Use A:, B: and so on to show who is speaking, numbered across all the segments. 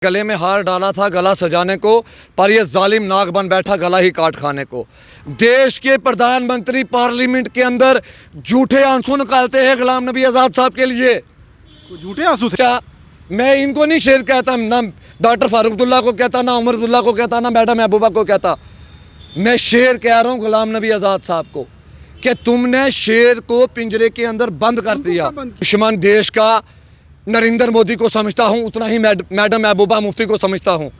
A: गले में हार डाला था गला सजाने को, पर ये जालिम नाग बन बैठा गला ही काट खाने को। देश के प्रधानमंत्री पार्लियामेंट के अंदर झूठे आंसू निकालते हैं गुलाम नबी आज़ाद साहब के लिए।
B: झूठे आंसू थे?
A: मैं इनको नहीं शेर कहता, ना डॉक्टर फारूक अब्दुल्ला को कहता, ना उमर अब्दुल्ला को कहता, ना मैडम महबूबा को कहता। मैं शेर कह रहा हूँ गुलाम नबी आज़ाद साहब को कि तुमने शेर को पिंजरे के अंदर बंद कर दिया। दुश्मन देश का नरेंद्र मोदी को समझता हूँ, उतना ही मैडम महबूबा मुफ्ती को समझता हूँ।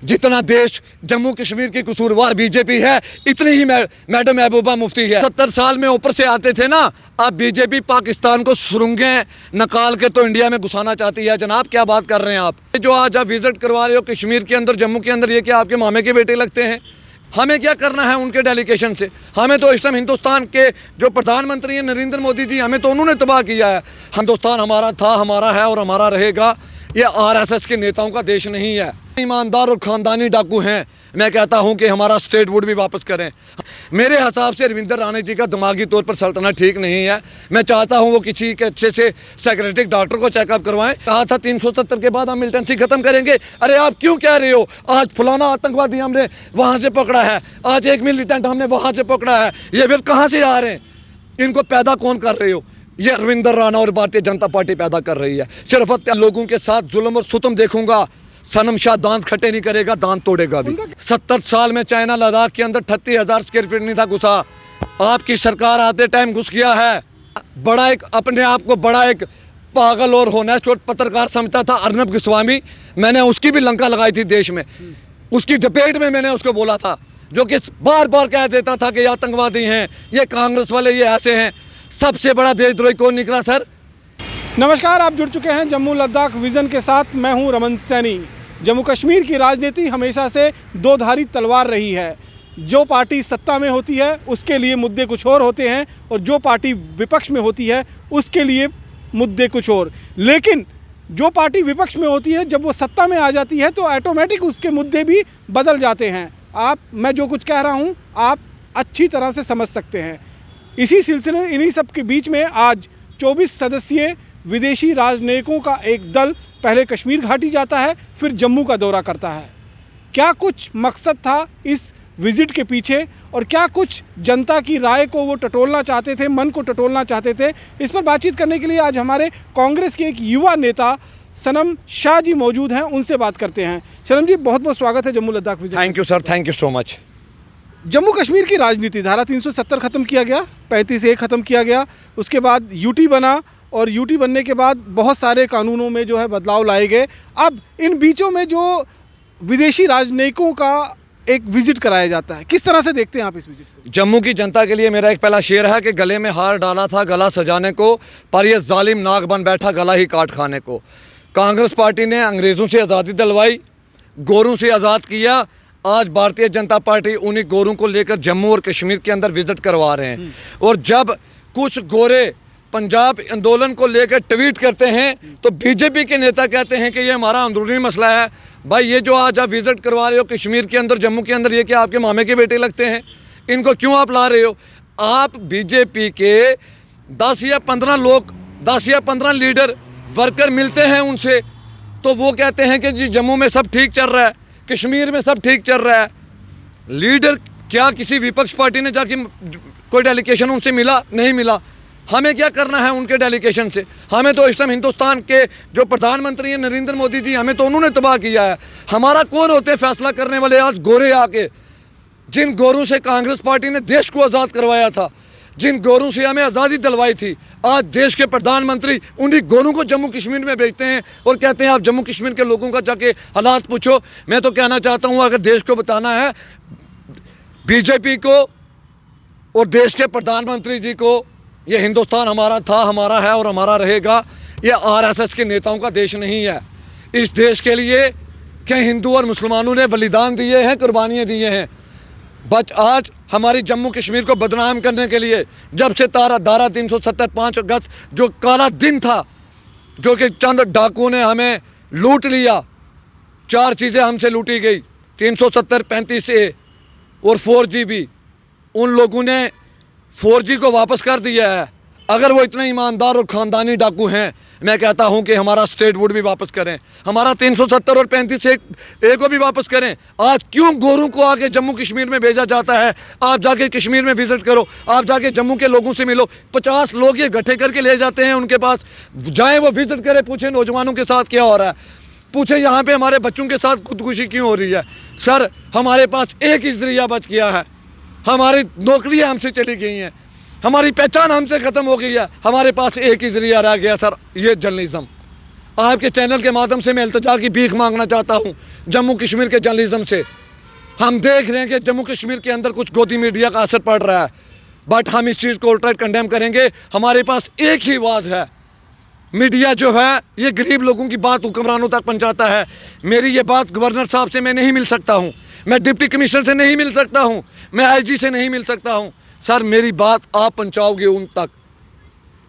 A: जितना देश जम्मू कश्मीर की कसूरवार बीजेपी है, इतनी ही मैडम महबूबा मुफ्ती है। 70 साल में ऊपर से आते थे ना, अब बीजेपी पाकिस्तान को सुरंगें निकाल के तो इंडिया में घुसाना चाहती है। जनाब क्या बात कर रहे हैं आप? जो आज आप विजिट करवा रहे हो कश्मीर के अंदर, जम्मू के अंदर, ये क्या आपके मामे के बेटे लगते हैं? हमें क्या करना है उनके डेलीगेशन से? हमें तो इस टाइम हिंदुस्तान के जो प्रधानमंत्री हैं नरेंद्र मोदी जी, हमें तो उन्होंने तबाह किया है। हिंदुस्तान हमारा था, हमारा है और हमारा रहेगा। ये आरएसएस के नेताओं का देश नहीं है। ईमानदार और ख़ानदानी डाकू हैं। मैं कहता हूं कि हमारा स्टेट वुड भी वापस करें। मेरे हिसाब से रविंदर राणे जी का दिमागी तौर पर सल्तनत ठीक नहीं है। मैं चाहता हूं वो किसी के अच्छे से साइकियाट्रिक डॉक्टर को चेकअप करवाएं। कहा था 370 के बाद हम मिलिटेंसी खत्म करेंगे। अरे आप क्यों कह रहे हो? आज फलाना आतंकवादी हमने वहाँ से पकड़ा है, आज एक मिलिटेंट हमने वहाँ से पकड़ा है। ये फिर कहाँ से आ रहे हैं? इनको पैदा कौन कर रहे हो? ये रविंदर राणा और भारतीय जनता पार्टी पैदा कर रही है। सिर्फ लोगों के साथ जुल्म और सुतम देखूंगा। सनम शाह दांत खट्टे नहीं करेगा, दांत तोड़ेगा भी। 70 साल में चाइना लद्दाख के अंदर 38,000 स्क्वायर फीट नहीं था घुसा। आपकी सरकार आते टाइम घुस गया है। बड़ा एक अपने आप को बड़ा एक पागल और होनेस्ट और पत्रकार समझता था अर्नब गोस्वामी। मैंने उसकी भी लंका लगाई थी देश में, उसकी चपेट में मैंने उसको बोला था, जो कि बार बार कह देता था कि ये आतंकवादी हैं, ये कांग्रेस वाले, ये ऐसे हैं। सबसे बड़ा देशद्रोही कौन निकला सर?
B: नमस्कार, आप जुड़ चुके हैं जम्मू लद्दाख विज़न के साथ। मैं हूं रमन सैनी। जम्मू कश्मीर की राजनीति हमेशा से दो धारी तलवार रही है। जो पार्टी सत्ता में होती है उसके लिए मुद्दे कुछ और होते हैं, और जो पार्टी विपक्ष में होती है उसके लिए मुद्दे कुछ और। लेकिन जो पार्टी विपक्ष में होती है, जब वो सत्ता में आ जाती है तो ऑटोमेटिक उसके मुद्दे भी बदल जाते हैं। मैं जो कुछ कह रहा हूँ आप अच्छी तरह से समझ सकते हैं। इसी सिलसिले इन्हीं सब के बीच में आज 24 सदस्यीय विदेशी राजनयिकों का एक दल पहले कश्मीर घाटी जाता है, फिर जम्मू का दौरा करता है। क्या कुछ मकसद था इस विज़िट के पीछे, और क्या कुछ जनता की राय को वो टटोलना चाहते थे, मन को टटोलना चाहते थे? इस पर बातचीत करने के लिए आज हमारे कांग्रेस के एक युवा नेता सनम शाह जी मौजूद हैं। उनसे बात करते हैं। सनम जी, बहुत बहुत स्वागत है Jammu Ladakh visit.
A: Thank you sir, thank you so much.
B: Jammu Kashmir की राजनीति धारा 370 ख़त्म किया गया, 35A ख़त्म किया गया, उसके बाद यूटी बना, और यूटी बनने के बाद बहुत सारे कानूनों में जो है बदलाव लाए गए। अब इन बीचों में जो विदेशी राजनयिकों का एक विजिट कराया जाता है, किस तरह से देखते हैं आप इस विजिट को?
A: जम्मू की जनता के लिए मेरा एक पहला शेर है कि गले में हार डाला था गला सजाने को, पर ये जालिम नाग बन बैठा गला ही काट खाने को। कांग्रेस पार्टी ने अंग्रेज़ों से आज़ादी दिलवाई, गोरों से आज़ाद किया। आज भारतीय जनता पार्टी उन्हीं गोरों को लेकर जम्मू और कश्मीर के अंदर विजिट करवा रहे हैं। और जब कुछ गोरे पंजाब आंदोलन को लेकर ट्वीट करते हैं तो बीजेपी के नेता कहते हैं कि ये हमारा अंदरूनी मसला है। भाई, ये जो आज आप विजिट करवा रहे हो कश्मीर के अंदर, जम्मू के अंदर, ये क्या आपके मामे के बेटे लगते हैं? इनको क्यों आप ला रहे हो? आप बीजेपी के 10 या 15 लोग, 10 या 15 लीडर वर्कर मिलते हैं उनसे, तो वो कहते हैं कि जी जम्मू में सब ठीक चल रहा है, कश्मीर में सब ठीक चल रहा है। लीडर क्या किसी विपक्ष पार्टी ने जाके कोई डेलीगेशन उनसे मिला? नहीं मिला। हमें क्या करना है उनके डेलीगेशन से? हमें तो इस टाइम हिंदुस्तान के जो प्रधानमंत्री हैं नरेंद्र मोदी जी, हमें तो उन्होंने तबाह किया है। हमारा कौन होते हैं फैसला करने वाले? आज गोरे आके, जिन गोरों से कांग्रेस पार्टी ने देश को आज़ाद करवाया था, जिन गोरों से हमें आज़ादी दिलवाई थी, आज देश के प्रधानमंत्री उन्हीं गोरों को जम्मू कश्मीर में भेजते हैं और कहते हैं आप जम्मू कश्मीर के लोगों का जाके हालात पूछो। मैं तो कहना चाहता हूँ, अगर देश को बताना है बीजेपी को और देश के प्रधानमंत्री जी को, ये हिंदुस्तान हमारा था, हमारा है और हमारा रहेगा। ये आरएसएस के नेताओं का देश नहीं है। इस देश के लिए कई हिंदू और मुसलमानों ने बलिदान दिए हैं, कुर्बानियाँ दिए हैं। बच आज हमारी जम्मू कश्मीर को बदनाम करने के लिए जब से धारा 370 5 अगस्त जो काला दिन था, जो कि चंद डाकुओं ने हमें लूट लिया, 4 चीज़ें हमसे लूटी गई, 370 35A और 4G भी। उन लोगों ने 4G को वापस कर दिया है। अगर वो इतने ईमानदार और ख़ानदानी डाकू हैं, मैं कहता हूं कि हमारा स्टेट वुड भी वापस करें, हमारा 370 और 35 ए को भी वापस करें। आज क्यों गोरों को आके जम्मू कश्मीर में भेजा जाता है? आप जाके कश्मीर में विजिट करो, आप जाके जम्मू के लोगों से मिलो। 50 लोग ये इकट्ठे करके ले जाते हैं उनके पास, जाएं वो विजिट करें, पूछें नौजवानों के साथ क्या हो रहा है, पूछे यहाँ पे हमारे बच्चों के साथ खुदकुशी क्यों हो रही है। सर हमारे पास एक ही जरिया बच गया है, हमारी नौकरियाँ हमसे चली गई हैं, हमारी पहचान हमसे ख़त्म हो गई है, हमारे पास एक ही जरिया रह गया सर, ये जर्नलिज्म। आपके चैनल के माध्यम से मैं इल्तिजा की भीख मांगना चाहता हूँ जम्मू कश्मीर के जर्नलिज्म से। हम देख रहे हैं कि जम्मू कश्मीर के अंदर कुछ गोदी मीडिया का असर पड़ रहा है, बट हम इस चीज़ को उल्टा कंडेम करेंगे। हमारे पास एक ही आवाज़ है, मीडिया जो है ये गरीब लोगों की बात हुक्मरानों तक पहुंचाता है। मेरी ये बात गवर्नर साहब से मैं नहीं मिल सकता हूं, मैं डिप्टी कमिश्नर से नहीं मिल सकता हूं, मैं आईजी से नहीं मिल सकता हूं। सर मेरी बात आप पहुंचाओगे उन तक,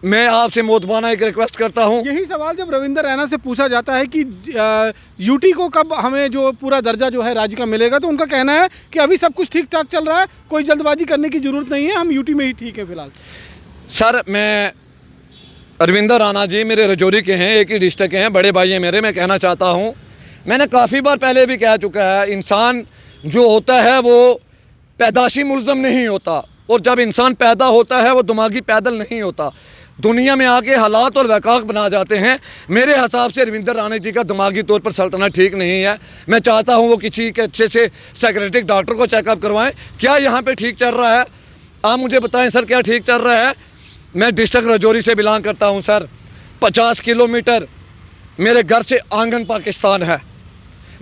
A: मैं आपसे मोतबाना एक रिक्वेस्ट करता हूं।
B: यही सवाल जब रविंदर रैना से पूछा जाता है कि यूटी को कब हमें जो पूरा दर्जा जो है राज्य का मिलेगा, तो उनका कहना है कि अभी सब कुछ ठीक ठाक चल रहा है, कोई जल्दबाजी करने की जरूरत नहीं है, हम यूटी में ही ठीक है फिलहाल।
A: सर मैं रविंदर राणा जी मेरे रजौरी के हैं, एक ही डिस्ट्रिक्ट के हैं, बड़े भाई हैं मेरे। मैं कहना चाहता हूं, मैंने काफ़ी बार पहले भी कह चुका है, इंसान जो होता है वो पैदाशी मुल्ज़म नहीं होता, और जब इंसान पैदा होता है वो दिमागी पैदल नहीं होता, दुनिया में आके हालात और वक़ाक़ बना जाते हैं। मेरे हिसाब से रविंदर राणा जी का दिमागी तौर पर सल्तनत ठीक नहीं है। मैं चाहता हूँ वो किसी के अच्छे से साइकियाट्रिक डॉक्टर को चेकअप करवाएं, क्या यहाँ पे ठीक चल रहा है, आप मुझे बताएं सर क्या ठीक चल रहा है। मैं डिस्ट्रिक्ट रजौरी से बिलोंग करता हूँ सर, 50 किलोमीटर मेरे घर से आंगन पाकिस्तान है।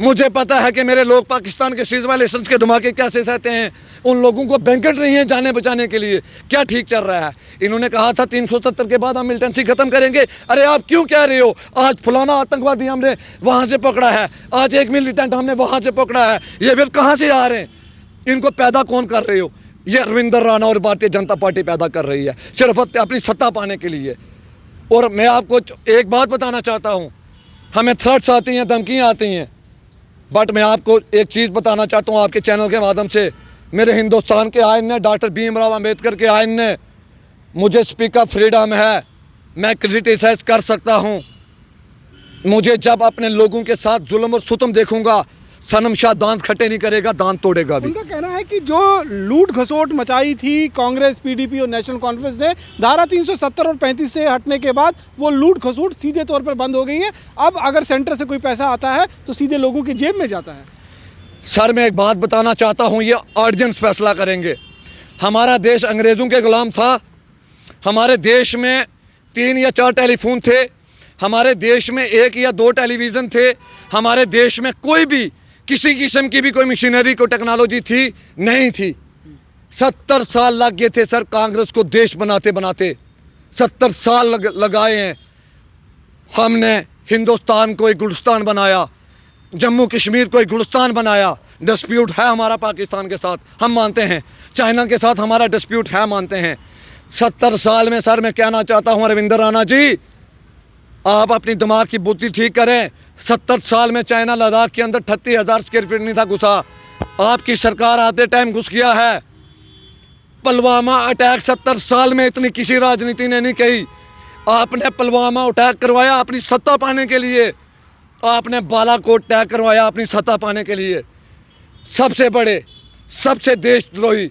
A: मुझे पता है कि मेरे लोग पाकिस्तान के सीजवा लाइसेंस के धमाके कैसे सहते हैं, उन लोगों को बैंकेट नहीं है जाने बचाने के लिए। क्या ठीक चल रहा है? इन्होंने कहा था 370 के बाद हम मिलिटेंसी ख़त्म करेंगे। अरे आप क्यों कह रहे हो? आज फलाना आतंकवादी हमने वहाँ से पकड़ा है, आज एक मिलिटेंट हमने वहाँ से पकड़ा है, ये फिर कहाँ से आ रहे हैं? इनको पैदा कौन कर रहे हो? ये रविंदर राणा और भारतीय जनता पार्टी पैदा कर रही है, सिर्फ अपनी सत्ता पाने के लिए। और मैं आपको एक बात बताना चाहता हूँ, हमें थ्रेट्स आती हैं, धमकियाँ आती हैं, बट मैं आपको एक चीज़ बताना चाहता हूँ आपके चैनल के माध्यम से। मेरे हिंदुस्तान के आइन ने, डॉक्टर भीमराव अंबेडकर के आइन ने मुझे स्पीक अप फ्रीडम है, मैं क्रिटिसाइज कर सकता हूँ। मुझे जब अपने लोगों के साथ जुल्म और सुतम देखूंगा, सनम शाह दांत खट्टे नहीं करेगा, दांत तोड़ेगा भी।
B: उनका कहना है कि जो लूट घसोट मचाई थी कांग्रेस, पीडीपी और नेशनल कॉन्फ्रेंस ने, धारा 370 और 35 से हटने के बाद वो लूट घसोट सीधे तौर पर बंद हो गई है। अब अगर सेंटर से कोई पैसा आता है तो सीधे लोगों की जेब में जाता है।
A: सर मैं एक बात बताना चाहता हूँ, ये ऑर्डिनेंस फैसला करेंगे। हमारा देश अंग्रेज़ों के गुलाम था, हमारे देश में 3 या 4 टेलीफोन थे, हमारे देश में 1 या 2 टेलीविज़न थे, हमारे देश में कोई भी किसी किस्म की भी कोई मशीनरी, कोई टेक्नोलॉजी थी नहीं थी। 70 साल लग गए थे सर कांग्रेस को देश बनाते बनाते, 70 साल लगाए हैं। हमने हिंदुस्तान को एक गुलिस्तान बनाया, जम्मू कश्मीर को एक गुलिस्तान बनाया। डिस्प्यूट है हमारा पाकिस्तान के साथ, हम मानते हैं, चाइना के साथ हमारा डिस्प्यूट है, मानते हैं। 70 साल में सर मैं कहना चाहता हूँ रविंदर राणा जी, आप अपनी दिमाग की बुद्धि ठीक करें। 70 साल में चाइना लद्दाख के अंदर 38,000 स्क्वायर फीट नहीं था घुसा, आपकी सरकार आते टाइम घुस गया है। पुलवामा अटैक 70 साल में इतनी किसी राजनीति ने नहीं कही। आपने पुलवामा अटैक करवाया अपनी सत्ता पाने के लिए, आपने बालाकोट अटैक करवाया अपनी सत्ता पाने के लिए। सबसे बड़े, सबसे देशद्रोही,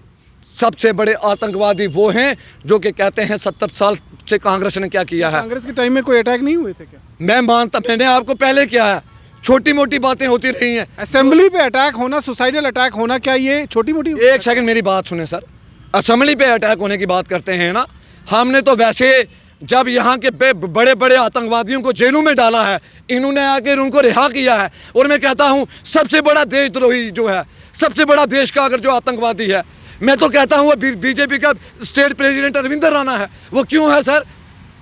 A: सबसे बड़े आतंकवादी वो हैं जो कि कहते हैं 70 साल से कांग्रेस ने क्या किया है।
B: कांग्रेस के टाइम में कोई अटैक नहीं हुए थे क्या?
A: मैं मानता, मैंने आपको पहले किया है, छोटी मोटी बातें होती रही हैं।
B: असेंबली पे अटैक होना, सुसाइडल अटैक होना, क्या ये छोटी मोटी?
A: एक सेकंड मेरी बात सुने सर, असेंबली पे अटैक होने की बात करते हैं ना, हमने तो वैसे जब यहाँ के बड़े बड़े आतंकवादियों को जेलों में डाला है, इन्होंने आकर उनको रिहा किया है। और मैं कहता हूँ सबसे बड़ा देशद्रोही जो है, सबसे बड़ा देश का अगर जो आतंकवादी है, मैं तो कहता हूँ बीजेपी का स्टेट प्रेसिडेंट रविंदर राणा है। वो क्यों है सर?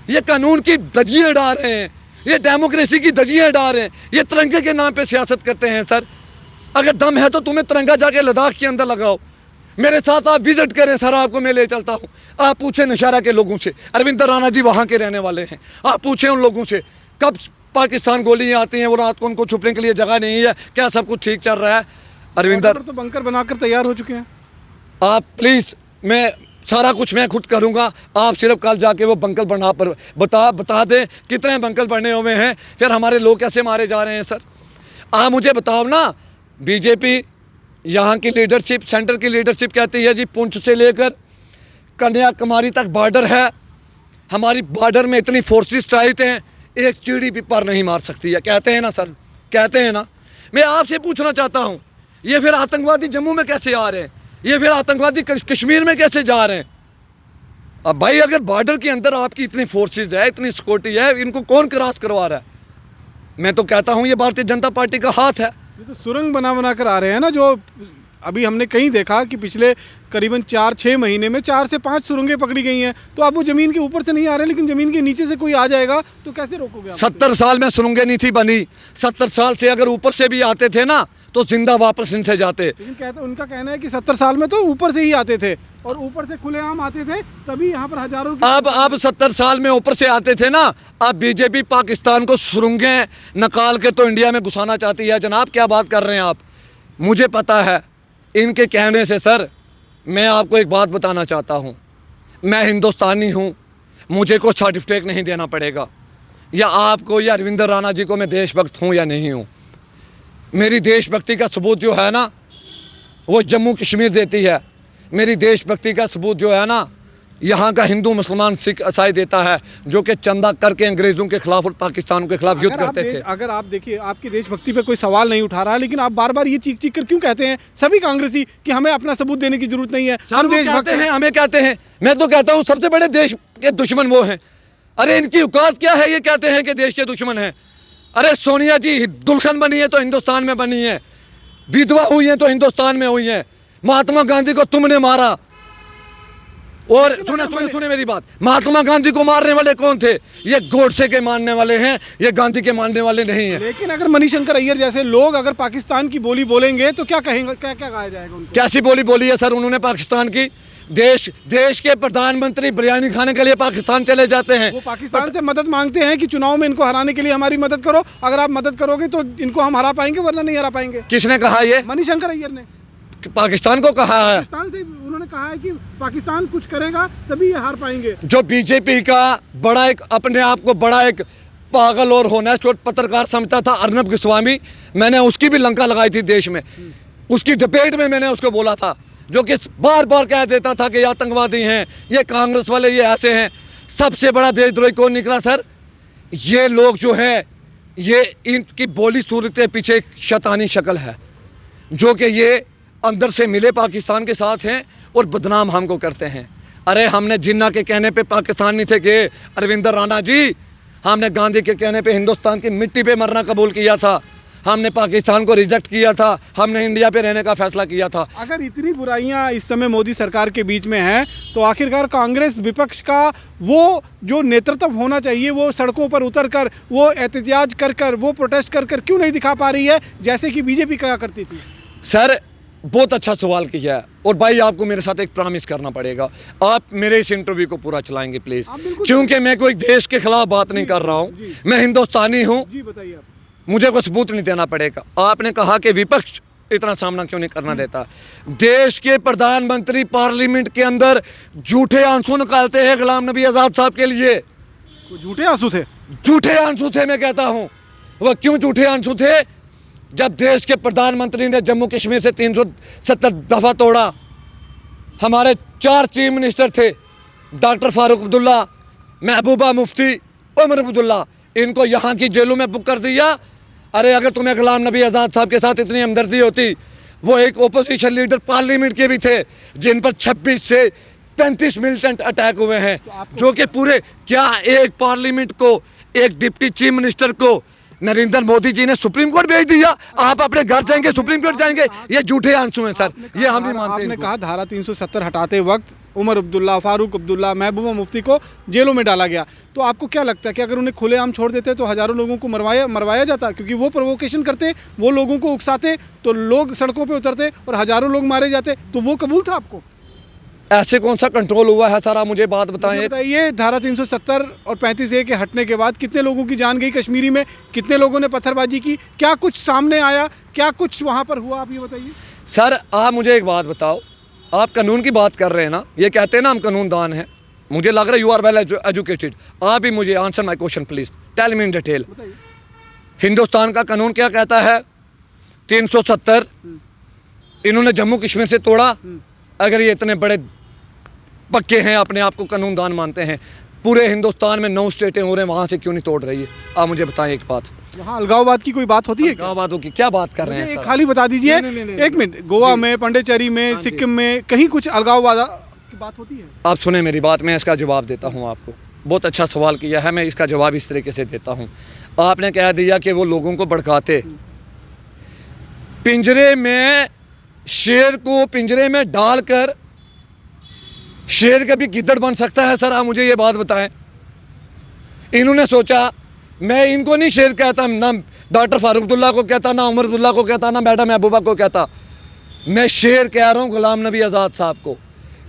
A: ये कानून की धज्जियाँ डाल रहे हैं, ये डेमोक्रेसी की धज्जियाँ डाल रहे हैं, ये तिरंगे के नाम पे सियासत करते हैं। सर अगर दम है तो तुम्हें तिरंगा जाके लद्दाख के अंदर लगाओ, मेरे साथ आप विजिट करें सर, आपको मैं ले चलता हूँ। आप पूछें नौशहरा के लोगों से, रविंदर राणा जी वहाँ के रहने वाले हैं, आप पूछें उन लोगों से कब पाकिस्तान गोलियाँ आती हैं, वो रात को उनको छुपने के लिए जगह नहीं है, क्या सब कुछ ठीक चल रहा है? रविंदर
B: तो बंकर बनाकर तैयार हो चुके हैं।
A: आप प्लीज़, मैं सारा कुछ मैं खुद करूँगा। आप सिर्फ कल जाके वो बंकल बना पर बता दें कितने बंकल बने हुए हैं, फिर हमारे लोग कैसे मारे जा रहे हैं सर। आप मुझे बताओ ना, बीजेपी यहाँ की लीडरशिप, सेंटर की लीडरशिप कहती है जी पुंछ से लेकर कन्याकुमारी तक बॉर्डर है, हमारी बॉर्डर में इतनी फोर्सेस टाइट हैं, एक चिड़ी भी पार नहीं मार सकती है, कहते हैं ना सर, कहते हैं ना। मैं आपसे पूछना चाहता हूँ, ये फिर आतंकवादी जम्मू में कैसे आ रहे हैं, ये फिर आतंकवादी कश्मीर में कैसे जा रहे हैं? अब भाई अगर बॉर्डर के अंदर आपकी इतनी फोर्सेस है, इतनी सिक्योरिटी है, इनको कौन क्रॉस करवा रहा है? मैं तो कहता हूँ ये भारतीय जनता पार्टी का हाथ है।
B: ये तो सुरंग बना कर आ रहे हैं ना, जो अभी हमने कहीं देखा कि पिछले करीबन 4-6 महीने में 4 से 5 सुरंगें पकड़ी गई हैं। तो आप वो ज़मीन के ऊपर से नहीं आ रहे, लेकिन ज़मीन के नीचे से कोई आ जाएगा तो कैसे रोकोगे आप?
A: 70 साल में सुरंगें नहीं थी बनी, 70 साल से अगर ऊपर से भी आते थे ना तो जिंदा वापस नहीं थे जाते।
B: लेकिन उनका कहना है कि 70 साल में तो ऊपर से ही आते थे और ऊपर से खुलेआम आते थे, तभी यहाँ पर हजारों
A: अब 70 साल में ऊपर से आते थे ना। अब बीजेपी पाकिस्तान को सुरंगें निकाल के तो इंडिया में घुसाना चाहती है। जनाब क्या बात कर रहे हैं आप? मुझे पता है इनके कहने से सर, मैं आपको एक बात बताना चाहता हूँ, मैं हिंदुस्तानी हूँ, मुझे कोई सर्टिफिकेट नहीं देना पड़ेगा, या आपको या रविंदर राणा जी को मैं देशभक्त हूँ या नहीं हूँ। मेरी देशभक्ति का सबूत जो है ना वो जम्मू कश्मीर देती है। मेरी देशभक्ति का सबूत जो है ना यहाँ का हिंदू मुसलमान सिख ईसाई देता है, जो कि चंदा करके अंग्रेज़ों के खिलाफ और पाकिस्तान के खिलाफ युद्ध करते थे।
B: अगर आप देखिए, आपकी देशभक्ति पे कोई सवाल नहीं उठा रहा है, लेकिन आप बार बार ये चीख कर क्यों कहते हैं सभी कांग्रेसी कि हमें अपना सबूत देने की जरूरत नहीं है, हम
A: देशभक्त हैं, हमें कहते हैं। मैं तो कहता हूँ सबसे बड़े देश के दुश्मन वो हैं। अरे इनकी औकात क्या है, ये कहते हैं कि देश के दुश्मन हैं। अरे सोनिया जी दुल्हन बनी है तो हिंदुस्तान में बनी है, विधवा हुई है तो हिंदुस्तान में हुई है। महात्मा गांधी को तुमने मारा, और सुने मेरी बात, महात्मा गांधी को मारने वाले कौन थे? ये गोडसे के मानने वाले हैं, ये गांधी के मानने वाले नहीं हैं।
B: लेकिन अगर मणिशंकर अय्यर जैसे लोग अगर पाकिस्तान की बोली बोलेंगे तो क्या कहेंगे, क्या क्या कहा जाएगा उनको?
A: कैसी बोली बोली है सर उन्होंने पाकिस्तान की? देश के प्रधानमंत्री बिरयानी खाने के लिए पाकिस्तान चले जाते हैं।
B: वो पाकिस्तान से मदद मांगते हैं कि चुनाव में इनको हराने के लिए हमारी मदद करो, अगर आप मदद करोगे तो इनको हम हरा पाएंगे, वरना नहीं हरा पाएंगे।
A: किसने कहा ये?
B: मणिशंकर अय्यर ने
A: पाकिस्तान को कहा है।
B: पाकिस्तान से उन्होंने कहा है कि पाकिस्तान कुछ करेगा तभी ये हार पाएंगे।
A: जो बीजेपी का बड़ा एक अपने आप को बड़ा एक पागल और होनेस्ट और पत्रकार समझता था अर्नब गोस्वामी, मैंने उसकी भी लंका लगाई थी देश में। उसकी डिबेट में मैंने उसको बोला था, जो कि बार बार कह देता था कि ये आतंकवादी हैं, ये कांग्रेस वाले, ये ऐसे हैं। सबसे बड़ा देशद्रोही कौन निकला सर? ये लोग जो है, ये इनकी बोली सूरत के पीछे एक शैतानी शक्ल है, जो कि ये अंदर से मिले पाकिस्तान के साथ हैं और बदनाम हमको करते हैं। अरे हमने जिन्ना के कहने पे पाकिस्तान नहीं थे कि अरविंदर राणा जी, हमने गांधी के कहने पे हिंदुस्तान की मिट्टी पे मरना कबूल किया था, हमने पाकिस्तान को रिजेक्ट किया था, हमने इंडिया पे रहने का फैसला किया था।
B: अगर इतनी बुराइयां इस समय मोदी सरकार के बीच में हैं, तो आखिरकार कांग्रेस विपक्ष का वो जो नेतृत्व होना चाहिए, वो सड़कों पर उतर कर, वो एहतजाज कर वो प्रोटेस्ट कर क्यों नहीं दिखा पा रही है, जैसे कि बीजेपी कहा करती थी?
A: सर बहुत अच्छा सवाल किया है, और भाई आपको मेरे साथ एक प्रॉमिस करना पड़ेगा, आप मेरे इस इंटरव्यू को पूरा चलाएंगे प्लीज़, क्योंकि मैं कोई देश के खिलाफ बात नहीं कर रहा हूँ, मैं हिंदुस्तानी हूँ।
B: जी बताइए आप।
A: मुझे कोई सबूत नहीं देना पड़ेगा। आपने कहा कि विपक्ष इतना सामना क्यों नहीं करना देता? देश के प्रधानमंत्री पार्लियामेंट के अंदर झूठे आंसू निकालते हैं गुलाम नबी आज़ाद साहब के लिए।
B: झूठे आंसू थे? झूठे
A: आंसू थे, मैं कहता हूँ। वह क्यों झूठे आंसू थे? जब देश के प्रधानमंत्री ने जम्मू कश्मीर से 370 दफ़ा तोड़ा, हमारे 4 चीफ मिनिस्टर थे, डॉक्टर फारूक अब्दुल्ला, महबूबा मुफ्ती, उमर अब्दुल्ला, इनको यहाँ की जेलों में बुक कर दिया। अरे अगर तुम्हें गुलाम नबी आज़ाद साहब के साथ इतनी हमदर्दी होती, वो एक ओपोजिशन लीडर पार्लियामेंट के भी थे, जिन पर 26 से 35 मिलिटेंट अटैक हुए हैं, जो कि पूरे, क्या एक पार्लियामेंट को, एक डिप्टी चीफ मिनिस्टर को नरेंद्र मोदी जी ने सुप्रीम कोर्ट भेज दिया? आप अपने घर जाएंगे, सुप्रीम कोर्ट जाएंगे? ये झूठे आंसू हैं सर, ये हम नहीं मानते।
B: आपने कहा धारा 370 हटाते वक्त उमर अब्दुल्ला, फारूक अब्दुल्ला, महबूबा मुफ्ती को जेलों में डाला गया, तो आपको क्या लगता है कि अगर उन्हें खुलेआम छोड़ देते तो हजारों लोगों को मरवाया जाता? क्योंकि वो प्रोवोकेशन करते, वो लोगों को उकसाते, तो लोग सड़कों पे उतरते और हजारों लोग मारे जाते, तो वो कबूल था आपको?
A: ऐसे कौन सा कंट्रोल हुआ है सर? आप मुझे बात बताएं।
B: ये धारा 370 और 35A के हटने के बाद कितने लोगों की जान गई कश्मीरी में, कितने लोगों ने पत्थरबाजी की, क्या कुछ सामने आया, क्या कुछ वहाँ पर हुआ, आप ये बताइए।
A: सर आप मुझे एक बात बताओ, आप कानून की बात कर रहे हैं ना, ये कहते हैं ना हम कानूनदान हैं, मुझे लग रहा है यू आर वेल एजुकेटेड। आप ही मुझे answer my question please, tell me in detail. Hindustan का कानून क्या कहता है? 370 इन्होंने जम्मू कश्मीर से तोड़ा। अगर ये इतने बड़े पक्के हैं, अपने आप को कानूनदान मानते हैं, पूरे हिंदुस्तान में 9 स्टेटें हो रहे हैं, वहाँ से क्यों नहीं तोड़ रही है? आप मुझे बताएं एक बात।
B: वहाँ अलगाववाद की कोई बात होती है क्या?
A: अलगाववाद की क्या बात कर रहे हैं
B: मुझे
A: सर?
B: एक खाली बता दीजिए,
A: नहीं,
B: एक मिनट, गोवा में, पांडिचेरी में, सिक्किम में कहीं कुछ अलगाववाद की बात होती है?
A: आप सुने मेरी बात, मैं इसका जवाब देता हूँ आपको। बहुत अच्छा सवाल किया है, मैं इसका जवाब इस तरीके से देता हूँ। आपने कह दिया कि वो लोगों को भड़काते। पिंजरे में शेर को पिंजरे में डालकर शेर कभी गिद्दड़ बन सकता है? सर आप मुझे ये बात बताएं। इन्होंने सोचा, मैं इनको नहीं शेर कहता, ना डॉक्टर फारूक अब्दुल्ला को कहता, ना उमर अब्दुल्ला को कहता, ना मैडम महबूबा को कहता, मैं शेर कह रहा हूँ गुलाम नबी आज़ाद साहब को,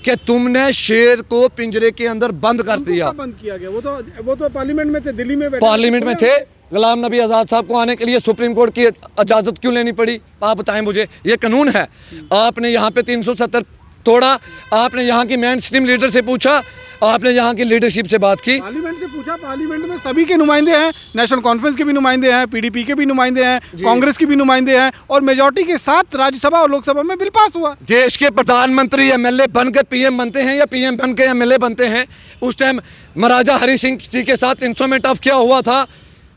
A: कि तुमने शेर को पिंजरे के अंदर बंद कर दिया।
B: बंद किया गया? वो तो पार्लियामेंट में थे, दिल्ली में
A: पार्लियामेंट में थे। गुलाम नबी आज़ाद साहब को आने के लिए सुप्रीम कोर्ट की इजाज़त क्यों लेनी पड़ी? आप बताएं मुझे। ये कानून है। आपने यहाँ पे 370 तोड़ा, आपने यहाँ की मेन स्ट्रीम लीडर से पूछा, आपने यहाँ की लीडरशिप से बात की,
B: पार्लियामेंट से पूछा। पार्लियामेंट में सभी के नुमाइंदे हैं, नेशनल कॉन्फ्रेंस के भी नुमाइंदे हैं, पीडीपी के भी नुमाइंदे हैं, कांग्रेस के भी नुमाइंदे हैं, और मेजॉरिटी के साथ राज्यसभा और लोकसभा में बिल पास हुआ।
A: देश के प्रधानमंत्री एमएलए बनकर पीएम बनते हैं या पीएम बन के एमएलए बनते हैं। उस टाइम महाराजा हरि सिंह जी के साथ इंस्ट्रूमेंट ऑफ क्या हुआ था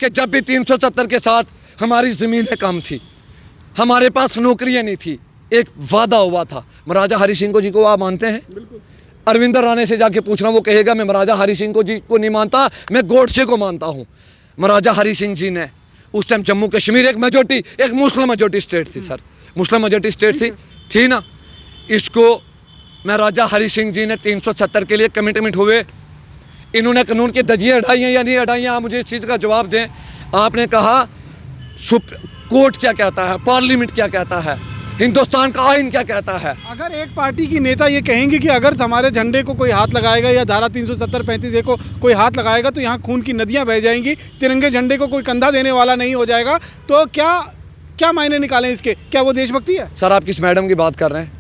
A: कि जब भी 370 के साथ हमारी ज़मीनें कम थी, हमारे पास नौकरियाँ नहीं थी, एक वादा हुआ था। महाराजा हरि सिंह जी को आप मानते हैं?
B: बिल्कुल।
A: अरविंदर राणे से जाके पूछना, वो कहेगा मैं महाराजा हरि सिंह जी को नहीं मानता, मैं गोडसे को मानता हूँ। महाराजा हरि सिंह जी ने उस टाइम जम्मू कश्मीर एक मुस्लिम मेजोरिटी स्टेट थी सर, मुस्लिम मेजोरिटी स्टेट थी ना। इसको महाराजा हरि सिंह जी ने 370 के लिए कमिटमेंट हुए। इन्होंने कानून की धज्जियाँ उड़ाई हैं या नहीं उड़ाई हैं? आप मुझे इस चीज़ का जवाब दें। आपने कहा कोर्ट क्या कहता है, पार्लियामेंट क्या कहता है, हिंदुस्तान का आइन क्या कहता है?
B: अगर एक पार्टी की नेता ये कहेंगे कि अगर हमारे झंडे को कोई हाथ लगाएगा या धारा 370-35 को कोई हाथ लगाएगा तो यहाँ खून की नदियाँ बह जाएंगी, तिरंगे झंडे को कोई कंधा देने वाला नहीं हो जाएगा, तो क्या मायने निकालें इसके? क्या वो देशभक्ति है?
A: सर आप किस मैडम की बात कर रहे हैं?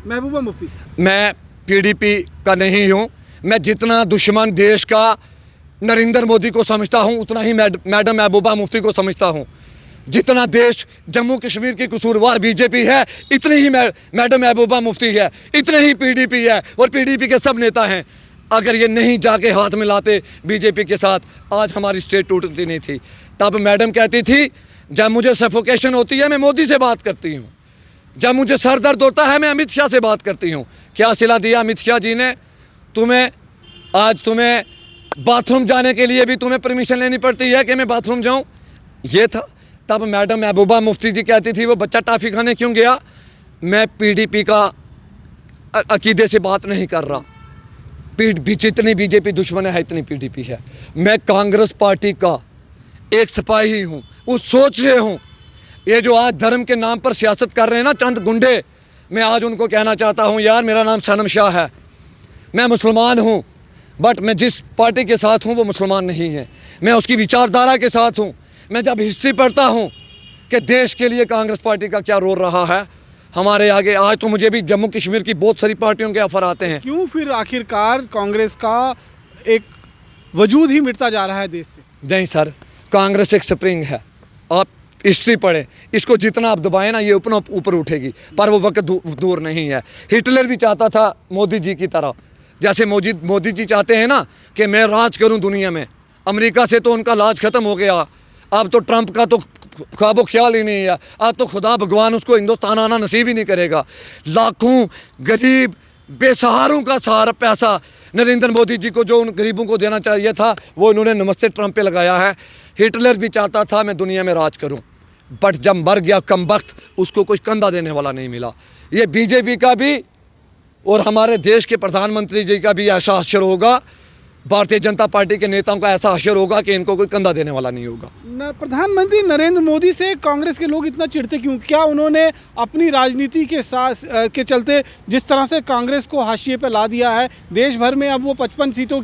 B: महबूबा मुफ्ती।
A: मैं पीडीपी का नहीं हूँ। मैं जितना दुश्मन देश का नरेंद्र मोदी को समझता हूँ, उतना ही मैडम महबूबा मुफ्ती को समझता हूँ। जितना देश जम्मू कश्मीर की कसूरवार बीजेपी है, इतनी ही मैडम महबूबा मुफ्ती है, इतने ही पीडीपी है, और पीडीपी के सब नेता हैं। अगर ये नहीं जाके हाथ मिलाते बीजेपी के साथ, आज हमारी स्टेट टूटती नहीं थी। तब मैडम कहती थी, जब मुझे सफोकेशन होती है मैं मोदी से बात करती हूँ, जब मुझे सर दर्द होता है मैं अमित शाह से बात करती हूँ। क्या सिला दिया अमित शाह जी ने तुम्हें? आज तुम्हें बाथरूम जाने के लिए भी तुम्हें परमिशन लेनी पड़ती है कि मैं बाथरूम जाऊँ। ये था तब मैडम महबूबा मुफ्ती जी कहती थी, वो बच्चा टाफ़ी खाने क्यों गया? मैं पीडीपी का अकीदे से बात नहीं कर रहा। जितनी बीजेपी दुश्मन है इतनी पीडीपी है। मैं कांग्रेस पार्टी का एक सिपाही हूँ, उस सोच से हूँ। ये जो आज धर्म के नाम पर सियासत कर रहे हैं ना चंद गुंडे, मैं आज उनको कहना चाहता हूँ, यार मेरा नाम सनम शाह है, मैं मुसलमान हूँ, बट मैं जिस पार्टी के साथ हूँ वो मुसलमान नहीं है, मैं उसकी विचारधारा के साथ हूँ। मैं जब हिस्ट्री पढ़ता हूँ कि देश के लिए कांग्रेस पार्टी का क्या रोल रहा है हमारे आगे, आज तो मुझे भी जम्मू कश्मीर की बहुत सारी पार्टियों के ऑफर आते हैं।
B: क्यों फिर आखिरकार कांग्रेस का एक वजूद ही मिटता जा रहा है देश से?
A: नहीं सर, कांग्रेस एक स्प्रिंग है। आप हिस्ट्री पढ़ें, इसको जितना आप दबाएं ना ये उतना ऊपर उठेगी, पर वो वक्त दूर नहीं है। हिटलर भी चाहता था मोदी जी की तरह, जैसे मोदी जी चाहते हैं ना कि मैं राज करूं दुनिया में। अमेरिका से तो उनका लाज ख़त्म हो गया, अब तो ट्रंप का तो ख्वाबो ख्याल ही नहीं है। अब तो खुदा भगवान उसको हिंदुस्तान आना नसीब ही नहीं करेगा। लाखों गरीब बेसहारों का सारा पैसा नरेंद्र मोदी जी को जो उन गरीबों को देना चाहिए था वो इन्होंने नमस्ते ट्रंप पे लगाया है। हिटलर भी चाहता था मैं दुनिया में राज करूं, बट जब मर गया कमबख्त, उसको कोई कंधा देने वाला नहीं मिला। ये बीजेपी का भी और हमारे देश के प्रधानमंत्री जी का भी ऐसा हश्र होगा, भारतीय जनता पार्टी के नेताओं का ऐसा हश्र होगा कि इनको कोई कंधा देने वाला नहीं होगा।
B: प्रधानमंत्री नरेंद्र मोदी से कांग्रेस के लोग इतना चिढ़ते क्यों? क्या उन्होंने अपनी राजनीति के साथ के चलते जिस तरह से कांग्रेस को हाशिए पे ला दिया है, देश भर में अब वो 55 सीटों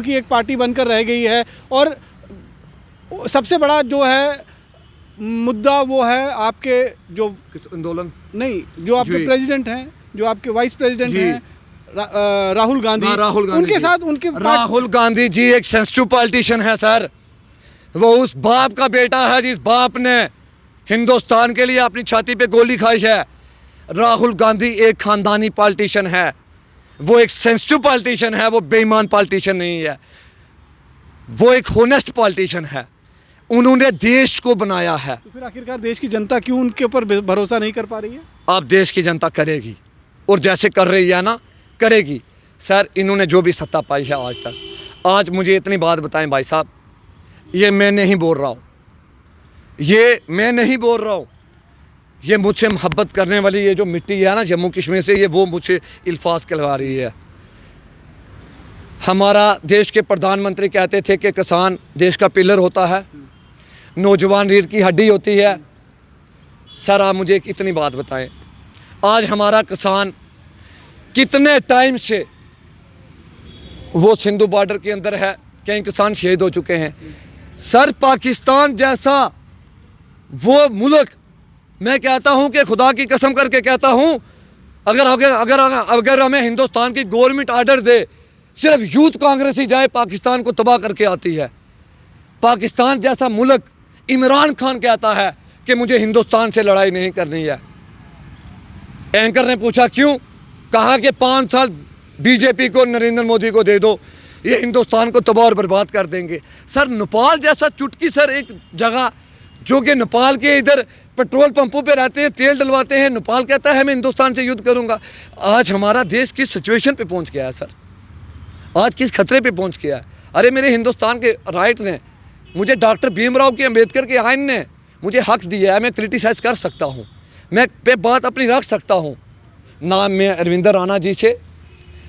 B: की एक पार्टी बनकर रह गई है, और सबसे बड़ा जो है मुद्दा वो है आपके जो
A: किस आंदोलन
B: नहीं, जो आपके प्रेसिडेंट हैं जो आपके वाइस प्रेसिडेंट
A: जी।
B: हैं राहुल गांधी,
A: हाँ, राहुल गांधी
B: उनके
A: जी।
B: साथ उनके
A: राहुल गांधी जी एक सेंसिटिव पॉलिटिशियन है सर। वो उस बाप का बेटा है जिस बाप ने हिंदुस्तान के लिए अपनी छाती पे गोली खाई है। राहुल गांधी एक खानदानी पॉलिटिशियन है, वो एक सेंसिटिव पॉलिटिशियन है, वो बेईमान पॉलिटिशियन नहीं है, वो एक होनेस्ट पॉलिटिशियन है। उन्होंने देश को बनाया है।
B: तो फिर आखिरकार देश की जनता क्यों उनके ऊपर भरोसा नहीं कर पा रही है?
A: अब देश की जनता करेगी, और जैसे कर रही है ना, करेगी। सर इन्होंने जो भी सत्ता पाई है आज तक, आज मुझे इतनी बात बताएं भाई साहब, ये मैं नहीं बोल रहा हूँ, ये मैं नहीं बोल रहा हूँ, ये मुझसे मोहब्बत करने वाली ये जो मिट्टी है ना जम्मू कश्मीर से, ये वो मुझसे इल्फाज कहलवा रही है। हमारा देश के प्रधानमंत्री कहते थे कि किसान देश का पिलर होता है, नौजवान रीढ़ की हड्डी होती है। सर आप मुझे एक इतनी बात बताएं, आज हमारा किसान कितने टाइम से वो सिंधु बॉर्डर के अंदर है, कई किसान शहीद हो चुके हैं। सर पाकिस्तान जैसा वो मुल्क, मैं कहता हूं कि खुदा की कसम करके कहता हूं, अगर अगर अगर अगर हमें हिंदुस्तान की गवर्नमेंट ऑर्डर दे, सिर्फ यूथ कांग्रेस ही जाए पाकिस्तान को तबाह करके आती है। पाकिस्तान जैसा मुल्क, इमरान खान कहता है कि मुझे हिंदुस्तान से लड़ाई नहीं करनी है। एंकर ने पूछा क्यों, कहा कि 5 साल बीजेपी को, नरेंद्र मोदी को दे दो, ये हिंदुस्तान को तबाह और बर्बाद कर देंगे। सर नेपाल जैसा चुटकी सर एक जगह, जो कि नेपाल के इधर पेट्रोल पंपों पे रहते हैं, तेल डलवाते हैं, नेपाल कहता है मैं हिंदुस्तान से युद्ध करूंगा। आज हमारा देश किस सिचुएशन पे पहुंच गया है सर, आज किस खतरे पे पहुंच गया है। अरे मेरे हिंदुस्तान के राइट ने, मुझे डॉक्टर भीमराव के अम्बेडकर के आइन ने मुझे हक दिया है, मैं क्रिटिसाइज़ कर सकता हूँ, मैं पे बात अपनी रख सकता हूँ। ना मैं अरविंदर राणा जी से,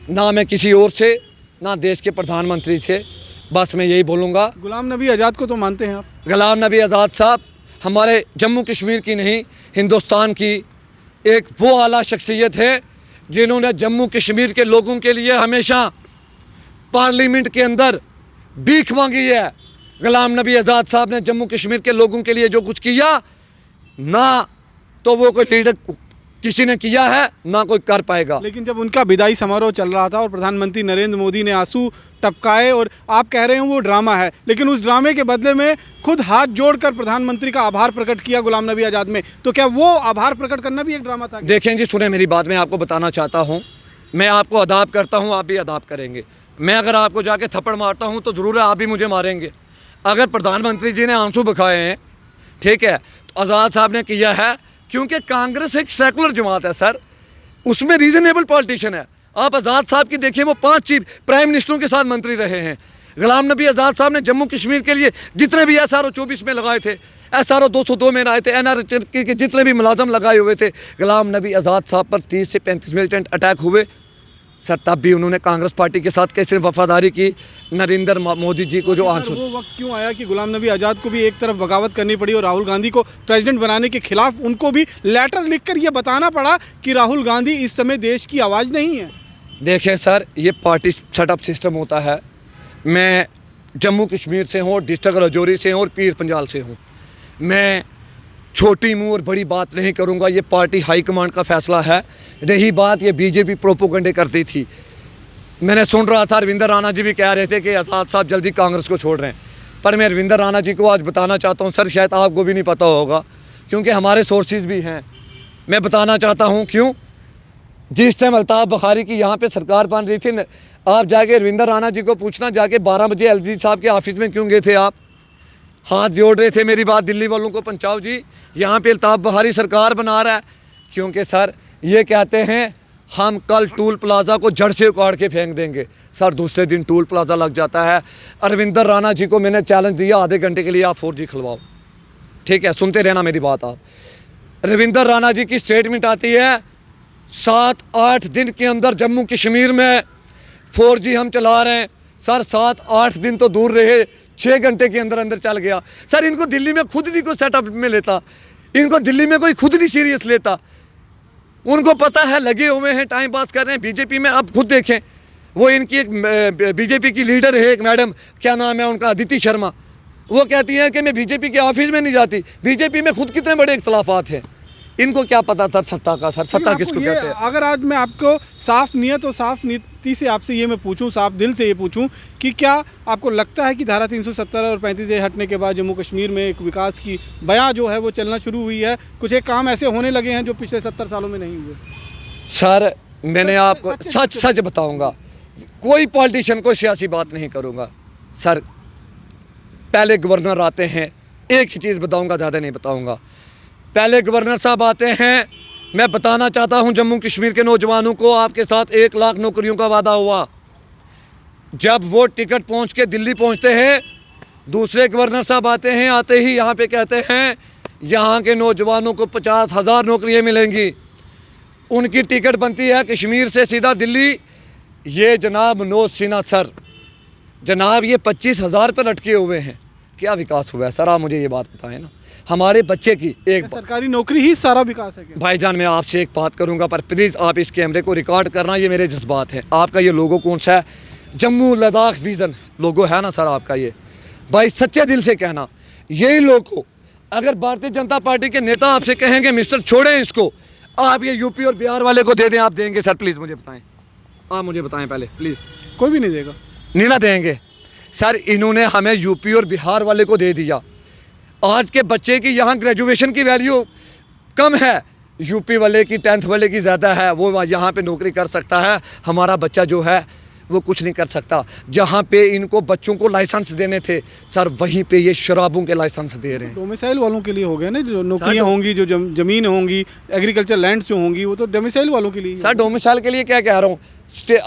A: ना मैं किसी और से, ना देश के प्रधानमंत्री से, बस मैं यही बोलूँगा।
B: गुलाम नबी आज़ाद को तो मानते हैं आप?
A: गुलाम नबी आज़ाद साहब हमारे जम्मू कश्मीर की नहीं, हिंदुस्तान की एक वो आला शख्सियत है जिन्होंने जम्मू कश्मीर के लोगों के लिए हमेशा पार्लियामेंट के अंदर भीख मांगी है। गुलाम नबी आज़ाद साहब ने जम्मू कश्मीर के लोगों के लिए जो कुछ किया ना, तो वो कोई लीडर किसी ने किया है ना कोई कर पाएगा।
B: लेकिन जब उनका विदाई समारोह चल रहा था और प्रधानमंत्री नरेंद्र मोदी ने आंसू टपकाए, और आप कह रहे हैं वो ड्रामा है, लेकिन उस ड्रामे के बदले में खुद हाथ जोड़कर प्रधानमंत्री का आभार प्रकट किया गुलाम नबी आज़ाद में, तो क्या वो आभार प्रकट करना भी एक ड्रामा था?
A: देखें जी, सुने मेरी बात, मैं आपको बताना चाहता हूँ, मैं आपको अदाब करता हूँ, आप भी अदाब करेंगे। मैं अगर आपको जाके थप्पड़ मारता हूँ तो ज़रूर है आप भी मुझे मारेंगे। अगर प्रधानमंत्री जी ने आंसू बखाए हैं, ठीक है, तो आज़ाद साहब ने किया है क्योंकि कांग्रेस एक सेकुलर जमात है सर, उसमें रीजनेबल पॉलिटिशियन है। आप आज़ाद साहब की देखिए, वो 5 चीफ प्राइम मिनिस्टरों के साथ मंत्री रहे हैं। गुलाम नबी आज़ाद साहब ने जम्मू कश्मीर के लिए जितने भी SRO 24 में लगाए थे, SRO 202 में आए थे, NRH के जितने भी मुलाजम लगाए हुए थे, गुलाम नबी आज़ाद साहब पर 30 से 35 मिलिटेंट अटैक हुए सर, तब भी उन्होंने कांग्रेस पार्टी के साथ कैसे वफादारी की। नरेंद्र मोदी जी को जो आंसू,
B: वो वक्त क्यों आया कि गुलाम नबी आज़ाद को भी एक तरफ बगावत करनी पड़ी और राहुल गांधी को प्रेसिडेंट बनाने के खिलाफ उनको भी लेटर लिखकर ये बताना पड़ा कि राहुल गांधी इस समय देश की आवाज़ नहीं है?
A: देखिए सर, ये पार्टी सेटअप सिस्टम होता है। मैं जम्मू कश्मीर से हूँ, डिस्ट्रिक्ट राजौरी से हूँ और पीर पंजाल से हूँ। मैं छोटी मुँह और बड़ी बात नहीं करूँगा, ये पार्टी हाईकमांड का फैसला है। रही बात ये बीजेपी प्रोपोगंडे करती थी, मैंने सुन रहा था अरविंदर राणा जी भी कह रहे थे कि आज़ाद साहब जल्दी कांग्रेस को छोड़ रहे हैं, पर मैं अरविंदर राणा जी को आज बताना चाहता हूँ सर, शायद आपको भी नहीं पता होगा क्योंकि हमारे सोर्सेज भी हैं। मैं बताना चाहता हूँ क्यों। जिस टाइम अल्ताफ़ बुखारी की यहाँ पे सरकार बन रही थी, आप जाके अरविंदर राणा जी को पूछना, जाके 12 बजे एलजी साहब के ऑफिस में क्यों गए थे आप? हाथ जोड़ रहे थे, मेरी बात दिल्ली वालों को पहुँचाओ जी, यहाँ पे अल्ताफ़ बुखारी सरकार बना रहा है। क्योंकि सर ये कहते हैं हम कल टूल प्लाज़ा को जड़ से उखाड़ के फेंक देंगे। सर दूसरे दिन टूल प्लाज़ा लग जाता है। अरविंदर राणा जी को मैंने चैलेंज दिया, आधे घंटे के लिए आप 4G खुलवाओ, ठीक है, सुनते रहना मेरी बात आप। रविंदर राणा जी की स्टेटमेंट आती है 7-8 दिन के अंदर जम्मू कश्मीर में 4G हम चला रहे हैं। सर 7-8 दिन तो दूर रहे, 6 घंटे के अंदर अंदर चल गया। सर इनको दिल्ली में खुद नहीं कोई सेटअप में लेता, इनको दिल्ली में कोई खुद नहीं सीरियस लेता। उनको पता है लगे हुए हैं, टाइम पास कर रहे हैं। बीजेपी में आप खुद देखें, वो इनकी एक बीजेपी की लीडर है एक मैडम, क्या नाम है उनका, अदिति शर्मा, वो कहती हैं कि मैं बीजेपी के ऑफिस में नहीं जाती। बीजेपी में खुद कितने बड़े इख्तलाफात हैं, इनको क्या पता सर सत्ता का, सर सत्ता
B: लेकिन
A: किसको
B: आपको ये-
A: कहते हैं?
B: अगर आज मैं आपको साफ नियत और साफ नीति से आपसे ये मैं पूछूं, साफ दिल से ये पूछूं कि क्या आपको लगता है कि धारा 370 और 35 ए हटने के बाद जम्मू कश्मीर में एक विकास की बयां जो है वो चलना शुरू हुई है, कुछ एक काम ऐसे होने लगे हैं जो पिछले 70 सालों में नहीं हुए?
A: सर मैंने
B: सच-
A: आपको
B: सच-
A: सच सच बताऊंगा, कोई पॉलिटिशियन को सियासी बात नहीं करूंगा सर। पहले गवर्नर आते हैं, एक ही चीज़ बताऊंगा, ज़्यादा नहीं बताऊंगा। पहले गवर्नर साहब आते हैं, मैं बताना चाहता हूं जम्मू कश्मीर के नौजवानों को, आपके साथ 1 लाख नौकरियों का वादा हुआ। जब वो टिकट पहुंच के दिल्ली पहुंचते हैं, दूसरे गवर्नर साहब आते हैं, आते ही यहाँ पे कहते हैं यहाँ के नौजवानों को 50,000 नौकरियाँ मिलेंगी। उनकी टिकट बनती है कश्मीर से सीधा दिल्ली। ये जनाब मनोज सिन्हा सर, जनाब ये 25,000 पर लटके हुए हैं। क्या विकास हुआ है सर? आप मुझे ये बात बताएं ना। हमारे बच्चे की एक
B: सरकारी नौकरी ही सारा विकास है क्या?
A: भाईजान मैं आपसे एक बात करूंगा, पर प्लीज़ आप इस कैमरे को रिकॉर्ड करना, ये मेरे जज्बात हैं। आपका ये लोगो कौन सा है? जम्मू लद्दाख विज़न लोगो है ना सर आपका? ये भाई सच्चे दिल से कहना, यही लोगो अगर भारतीय जनता पार्टी के नेता आपसे कहेंगे मिस्टर छोड़ें इसको, आप ये यूपी और बिहार वाले को दे दें, आप देंगे सर? प्लीज़ मुझे बताएं, आप मुझे बताएं पहले प्लीज़।
B: कोई भी नहीं देगा।
A: नहीं ना देंगे सर। इन्होंने हमें यूपी और बिहार वाले को दे दिया। आज के बच्चे की यहाँ ग्रेजुएशन की वैल्यू कम है, यूपी वाले की 10th वाले की ज़्यादा है। वो यहाँ पे नौकरी कर सकता है, हमारा बच्चा जो है वो कुछ नहीं कर सकता। जहाँ पे इनको बच्चों को लाइसेंस देने थे सर, वहीं पे ये शराबों के लाइसेंस दे रहे हैं।
B: डोमिसाइल वालों के लिए हो गया ना, जो नौकरियां होंगी, जो ज़मीन होंगी, एग्रीकल्चर लैंड्स जो होंगी, वो तो डोमिसाइल वालों के लिए ही
A: सर डोमिसाइल के लिए क्या कह रहा हूँ,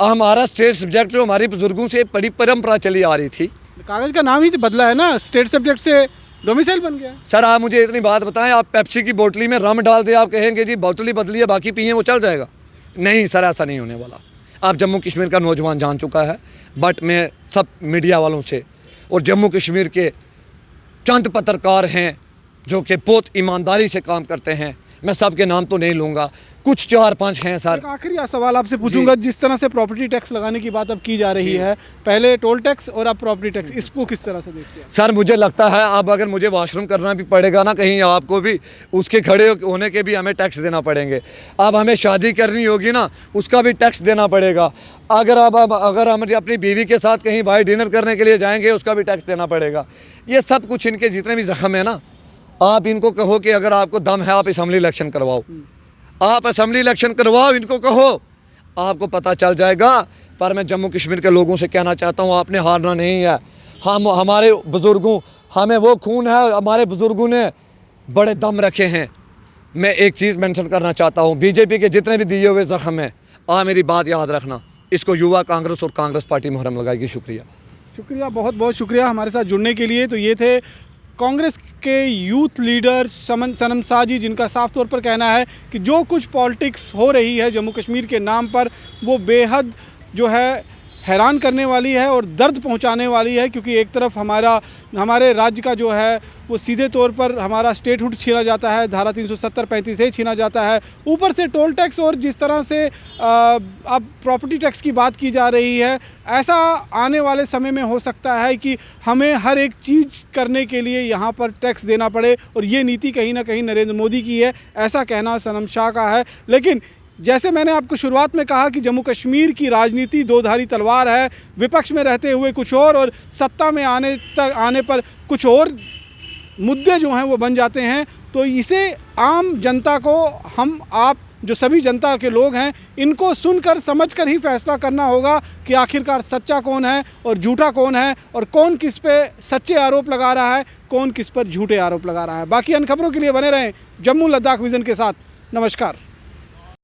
A: हमारा स्टेट सब्जेक्ट जो हमारे बुजुर्गों से बड़ी परंपरा चली आ रही थी।
B: कागज़ का नाम ही तो बदला है ना, स्टेट सब्जेक्ट से डोमिसाइल बन गया।
A: सर आप मुझे इतनी बात बताएं, आप पेप्सी की बोतली में रम डाल दे, आप कहेंगे जी बोतली बदली है बाकी पिए वो चल जाएगा? नहीं सर, ऐसा नहीं होने वाला। आप जम्मू कश्मीर का नौजवान जान चुका है, बट मैं सब मीडिया वालों से और जम्मू कश्मीर के चंद पत्रकार हैं जो कि बहुत ईमानदारी से काम करते हैं, मैं सब के नाम तो नहीं लूँगा, कुछ 4-5 हैं सर।
B: एक आखिरी सवाल आपसे पूछूंगा, जिस तरह से प्रॉपर्टी टैक्स लगाने की बात अब की जा रही है, पहले टोल टैक्स और अब प्रॉपर्टी टैक्स, इसको किस तरह से देखते हैं?
A: सर मुझे लगता है अब अगर मुझे वॉशरूम करना भी पड़ेगा ना कहीं, आपको भी उसके खड़े होने के भी हमें टैक्स देना पड़ेंगे। अब हमें शादी करनी होगी ना, उसका भी टैक्स देना पड़ेगा। अगर अगर हम अपनी बीवी के साथ कहीं बाहर डिनर करने के लिए जाएंगे, उसका भी टैक्स देना पड़ेगा। ये सब कुछ इनके जितने भी ज़ख्म है ना, आप इनको कहो कि अगर आपको दम है आप असम्बली इलेक्शन करवाओ, आप असम्बली इलेक्शन करवाओ, इनको कहो, आपको पता चल जाएगा। पर मैं जम्मू कश्मीर के लोगों से कहना चाहता हूँ, आपने हारना नहीं है। हम हमारे बुज़ुर्गों, हमें वो खून है, हमारे बुज़ुर्गों ने बड़े दम रखे हैं। मैं एक चीज़ मेंशन करना चाहता हूँ, बीजेपी के जितने भी दिए हुए ज़ख्म हैं, मेरी बात याद रखना, इसको युवा कांग्रेस और कांग्रेस पार्टी मुहर्रम लगाएगी। शुक्रिया,
B: शुक्रिया, बहुत बहुत शुक्रिया हमारे साथ जुड़ने के लिए। तो ये थे कांग्रेस के यूथ लीडर सनम शाह जी, जिनका साफ तौर पर कहना है कि जो कुछ पॉलिटिक्स हो रही है जम्मू कश्मीर के नाम पर, वो बेहद जो है हैरान करने वाली है और दर्द पहुंचाने वाली है। क्योंकि एक तरफ हमारे राज्य का जो है वो सीधे तौर पर हमारा स्टेटहुड छीना जाता है, धारा 370-35 से छीना जाता है, ऊपर से टोल टैक्स और जिस तरह से अब प्रॉपर्टी टैक्स की बात की जा रही है, ऐसा आने वाले समय में हो सकता है कि हमें हर एक चीज़ करने के लिए यहाँ पर टैक्स देना पड़े। और ये नीति कहीं ना कहीं नरेंद्र मोदी की है, ऐसा कहना सनम शाह का है। लेकिन जैसे मैंने आपको शुरुआत में कहा कि जम्मू कश्मीर की राजनीति दो धारी तलवार है, विपक्ष में रहते हुए कुछ और सत्ता में आने पर कुछ और मुद्दे जो हैं वो बन जाते हैं। तो इसे आम जनता को, हम आप जो सभी जनता के लोग हैं, इनको सुनकर समझकर ही फैसला करना होगा कि आखिरकार सच्चा कौन है और झूठा कौन है, और कौन किस पे सच्चे आरोप लगा रहा है, कौन किस पर झूठे आरोप लगा रहा है। बाकी अन्य खबरों के लिए बने रहें जम्मू लद्दाख विज़न के साथ। नमस्कार।